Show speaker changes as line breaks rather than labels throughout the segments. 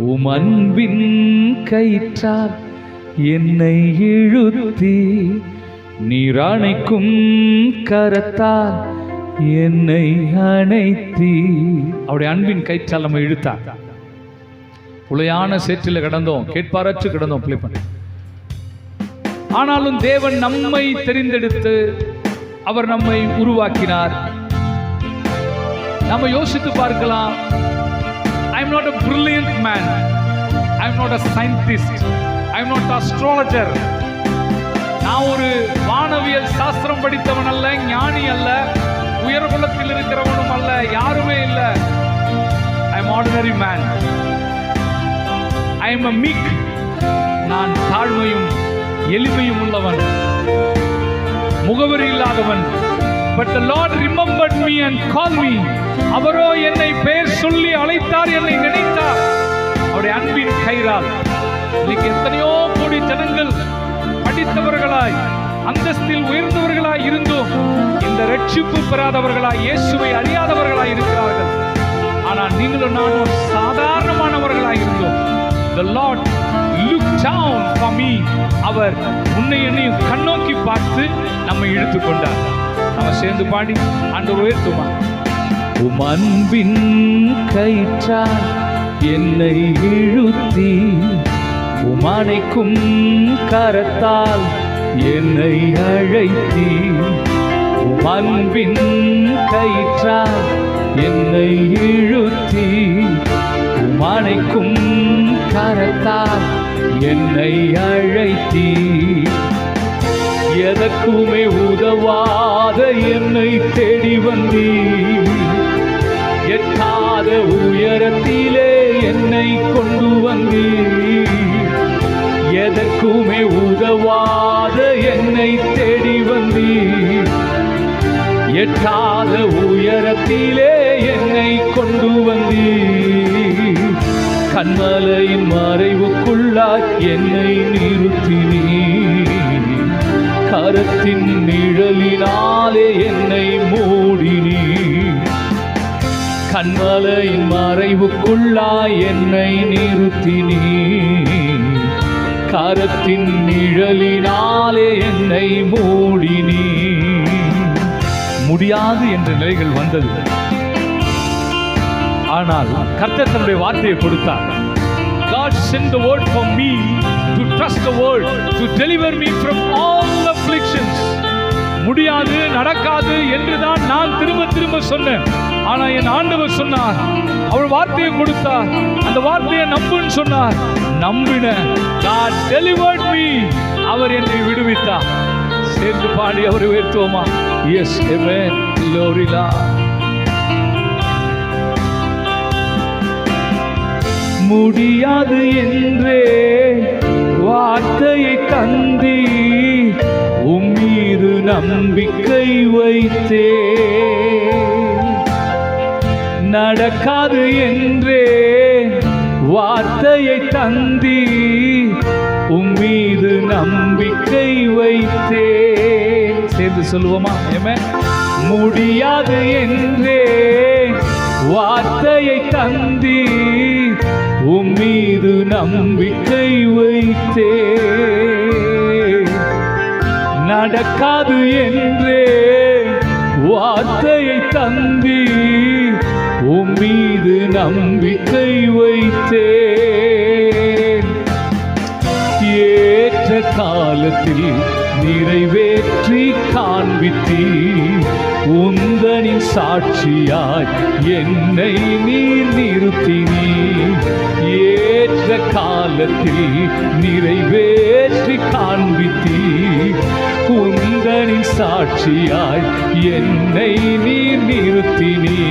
உம் அன்பின் கயிற்றால் என்னை இழுத்தி, நீர் அணைக்கும் கரத்தால் என்னை அணைத்தி. அவருடைய அன்பின் கயிற்றால் நம்ம இழுத்தார். உளையான சேற்றில் கிடந்தோம், கேட்பாரற்று கிடந்தோம், பிள்ளை பண்ண. ஆனாலும் தேவன் நம்மை தெரிந்தெடுத்து அவர் நம்மை உருவாக்கினார். நம்ம யோசித்து பார்க்கலாம். I am not a brilliant man. I am not a scientist. I am not an astrologer. நான் ஒரு வானவியல் சாஸ்திரம் படித்தவன் அல்ல, ஞானி அல்ல, உயர்குலத்தில் இருக்கிறவனும் அல்ல, யாருமே இல்ல. I am ordinary man. I am a meek. நான் தாழ்மையும் எளிமையும் உள்ளவன், முகவரி இல்லாதவன். But the Lord remembered me and called me. அவரோ என்னை பெயர் சொல்லி அழைத்தார், என்னை நினைத்தார். அவருடைய அன்பின் கயிறால். இன்னைக்கு எத்தனையோ கோடி ஜனங்கள் படித்தவர்களாய், அந்தஸ்தில் உயர்ந்தவர்களாய் இருந்தும் இந்த ரட்சிப்பு பெறாதவர்களாய், இயேசுவை அறியாதவர்களாய் இருக்கிறார்கள். ஆனால் நீங்களும் நானும் சாதாரணமானவர்களாய் இருந்தோம். The Lord looked down for me. அவர் உன்னை என்னையும் கண்ணோக்கி பார்த்து நம்மை இழுத்து கொண்டார். நம்ம சேர்ந்து பாடி ஆண்டவரை உயர்த்துமா. உம் அன்பின் கயிற்றால் என்னை இழுத்தி, உம் அணைக்கும் கரத்தால் என்னை அழைத்தி. உம் அன்பின் கயிற்றால் என்னை இழுத்தி, உம் அணைக்கும் கரத்தால் என்னை அழைத்தி. எதற்குமே உதவாத என்னை தேடி வந்தீ, எட்டாத உயரத்திலே என்னை கொண்டு வந்தீ. எதற்குமே உதவாத என்னை தேடி வந்தீ, எட்டாத உயரத்திலே என்னை கொண்டு வந்தீ. கண்மலையின் மறைவுக்குள்ளாய் என்னை நிறுத்தினீ, கரத்தின் நிழலினாலே என்னை மூடினீ. கண்மலையின் மறைவுக்குள்ளாய் என்னை நிறுத்தினீ, கரத்தின் நிழலினாலே என்னை மூடினீ. முடியாது என்ற நிலைகள் வந்தது. ஆனால் கர்த்தர் தன்னுடைய வார்த்தையை கொடுத்தார். God sent the word for me to trust the word, to deliver me from all afflictions. முடியாது, நடக்காது என்றுதான் நான் திரும்ப திரும்ப சொன்னேன். ஆனா என் ஆண்டவர் சொன்னார், அவர் வார்த்தையை கொடுத்தார், அந்த வார்த்தையை நம்புன்னு சொன்னார். நம்பின. God delivered me. அவர் என்னை விடுவித்தார். சேர்ந்து பாடி அவரை உயர்த்துவோமா? Yes, amen. Glory Lord. முடியாது என்றே வார்த்தையை தந்தி, உம்மீது நம்பிக்கை வைத்தே. நடக்காது என்றே வார்த்தையை தந்தி, உம்மீது நம்பிக்கை வைத்தே. சேர்ந்து சொல்லுவோமா? முடியாது என்றே வார்த்தையை தந்தி, உம்மீது நம்பிக்கை வைத்தே. நடக்காது என்றே வார்த்தையை தந்தி, உம்மீது நம்பிக்கை வைத்தே. ஏற்ற காலத்தில் நிறைவேற்றி காண்பித்தீ, உந்தனின் சாட்சியாய் என்னை நீர் நிறுத்தினீ. ஏற்ற காலத்தில் நிறைவேற்றி காண்பித்தீ, உந்தனின் சாட்சியாய் என்னை நீர் நிறுத்தினீ.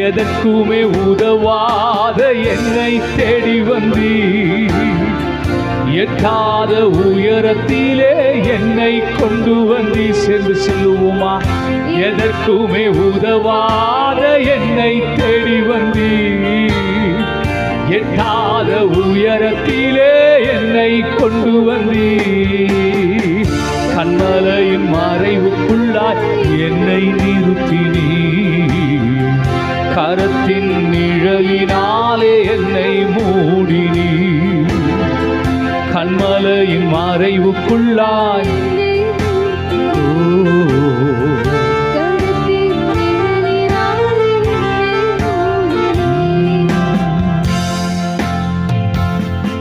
எதற்குமே உதவாத என்னை தேடி வந்தீ, எட்டாத உயரத்திலே என்னை கொண்டு வந்தீ. சேர்ந்து சொல்லுவோமா? எதற்குமே உதவாத என்னை தேடி வந்தீ, எட்டாத உயரத்திலே என்னை கொண்டு வந்தீ. கண்மலையின் மறைவுக்குள்ளாய் என்னை நிறுத்தினீ, கரத்தின் நிழலினாலே என்னை மூடினீ, கண்மலையின் மறைவுக்குள்ளாய்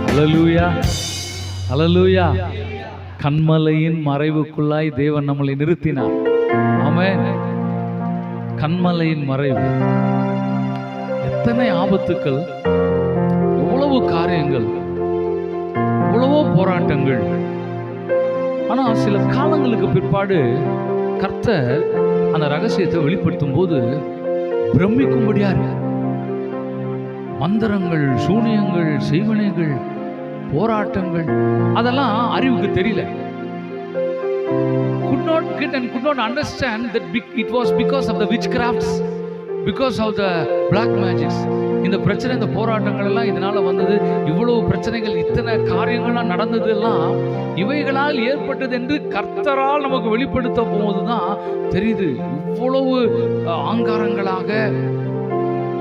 ஹல்லேலூயா, ஹல்லேலூயா. கண்மலையின் மறைவுக்குள்ளாய் தேவன் நம்மளை நிறுத்தினார். ஆமென். கண்மலையின் மறைவு. எத்தனை ஆபத்துக்கள், எவ்வளவு காரியங்கள், எவ்வளவோ போராட்டங்கள். ஆனா சில காலங்களுக்கு பிற்பாடு கர்த்தர் அந்த ரகசியத்தை வெளிப்படுத்தும் போது பிரமிக்கும்படியா இருக்கு. மந்திரங்கள், சூனியங்கள், செய்வனைகள், போராட்டங்கள், அதெல்லாம் அறிவுக்கு தெரியல. could not get and could not understand that it was because of the witchcrafts, because of the black magics. இந்த பிரச்சனை, இந்த போராட்டங்கள் எல்லாம் இதனால வந்தது, இவ்வளவு பிரச்சனைகள், இத்தனை காரியங்கள்லாம் நடந்தது எல்லாம் இவைகளால் ஏற்பட்டது என்று கர்த்தரால் நமக்கு வெளிப்படுத்த போதுதான் தெரியுது. இவ்வளவு ஆங்காரங்களாக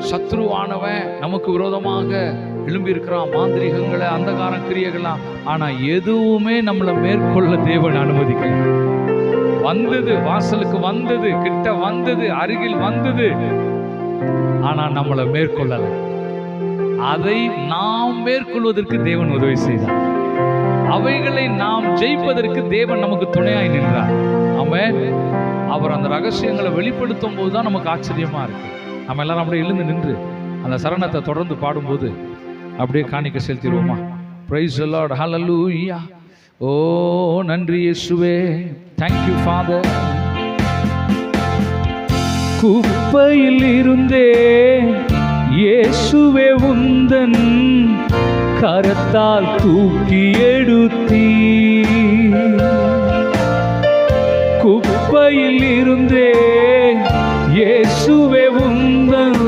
சத்ருவானவன் நமக்கு விரோதமாக எழும்பி இருக்கிறான், மாந்திரிகங்களை, அந்தகார கிரியைகள்லாம். ஆனா எதுவுமே நம்மளை மேற்கொள்ள தேவன் அனுமதிக்கல. வந்தது, வாசலுக்கு வந்தது, கிட்ட வந்தது, அருகில் வந்தது, ஆனா நம்மளை மேற்கொள்ளல. அதை நாம் மேற்கொள்வதற்கு தேவன் உதவி செய்தார். அவைகளை நாம் ஜெயிப்பதற்கு தேவன் நமக்கு துணையாய் நின்றார். ஆமென். அவர் அந்த ரகசியங்களை வெளிப்படுத்தும் போதுதான் நமக்கு ஆச்சரியமா இருக்கு. நம்ம எல்லாரும் அப்படியே எழுந்து நின்று அந்த சரணத்தை தொடர்ந்து பாடும்போது அப்படியே காணிக்க செலுத்திடுவோமா? பிரைஸ் தி லார்ட், ஹல்லேலூயா. ஓ நன்றி இயேசுவே, thank you Father. குப்பையில் இருந்தே இயேசுவே உந்தன் கரத்தால் தூக்கி எடுத்தீ, குப்பையில் இருந்தே இயேசுவே உந்தன்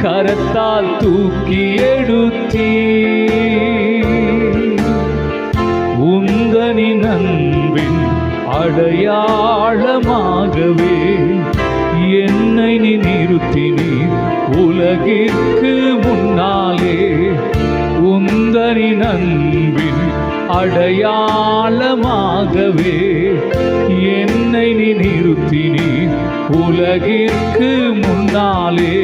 கரத்தால் தூக்கி எடுத்தீ, உந்தனின் அன்பின் அடையாளமாகவே என்னை நீ நிறுத்தினீர் உலகிற்கு முன்னாலே, உந்தனின் அன்பின் அடையாளமாகவே என்னை நீ நிறுத்தினீர் உலகிற்கு முன்னாலே.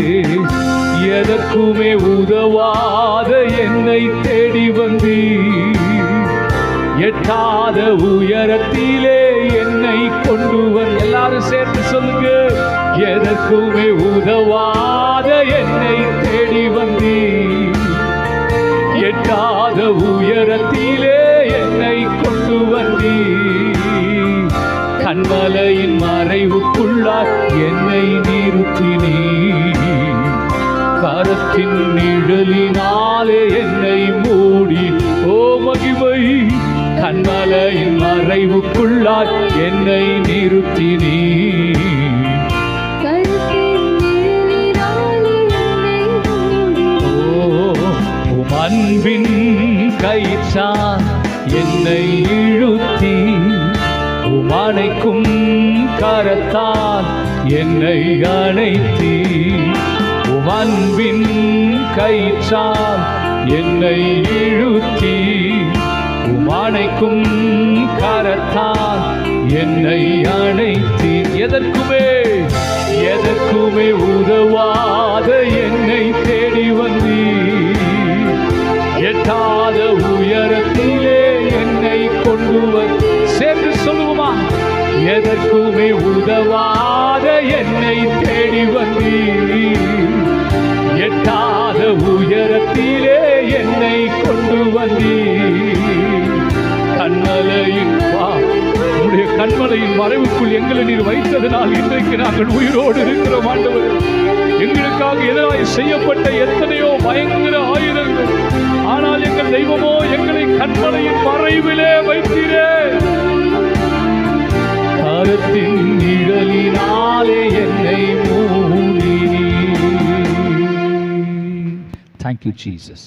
எதற்குமே உதவாத என்னை தேடி வந்தீர், எட்டாத உயரத்திலே என்னை கொண்டு வந்து, எல்லாரும் சேர்த்து சொல்லுங்க, எதற்குமே உதவாத என்னை தேடி வந்தீர், எட்டாத உயரத்திலே என்னை கொண்டு வந்தீர், கண்மலையின் மறைவுக்குள்ளாய் என்னை நிறுத்தினீர், கரத்தின் நிழலினாலே என்னை மூடி, ஓ மகிமை, கண்மலையின் மறைவுக்குள்ளாய் என்னை நிறுத்தினீர், அன்பின் கயிற்றால் என்னை இழுத்தி, உமனைக்கும் கரத்தால் என்னை அணைத்தி, அன்பின் கயிற்றால் என்னை இழுத்தி, உமனைக்கும் கரத்தால் என்னை அணைத்தி, எதற்குமே உதவாத என்னை தேடி வந்தீர், எட்டாத உயரத்திலே என்னை கொண்டு வந்து, சேர்ந்து சொல்லுவோமா? எதற்குமே உதவாத என்னை தேடி வந்தீர், எட்டாத உயரத்திலே என்னை கொண்டு வந்தீர், கண்மலையின் உடைய கண்மலையின் மறைவுக்குள் எங்களை நீர் வைத்ததனால் இன்றைக்கு நாங்கள் உயிரோடு இருக்கிறோம். ஆண்டவர், எங்களுக்காக எதிராக செய்யப்பட்ட எத்தனையோ பயங்கர ஆயுதங்கள், ஆனால் எங்கள் தெய்வமோ எங்களை கண்மலையின் மறைவிலே வைத்தீரே, கரத்தின் நிழலினாலே என்னை மூடி. Thank you, Jesus.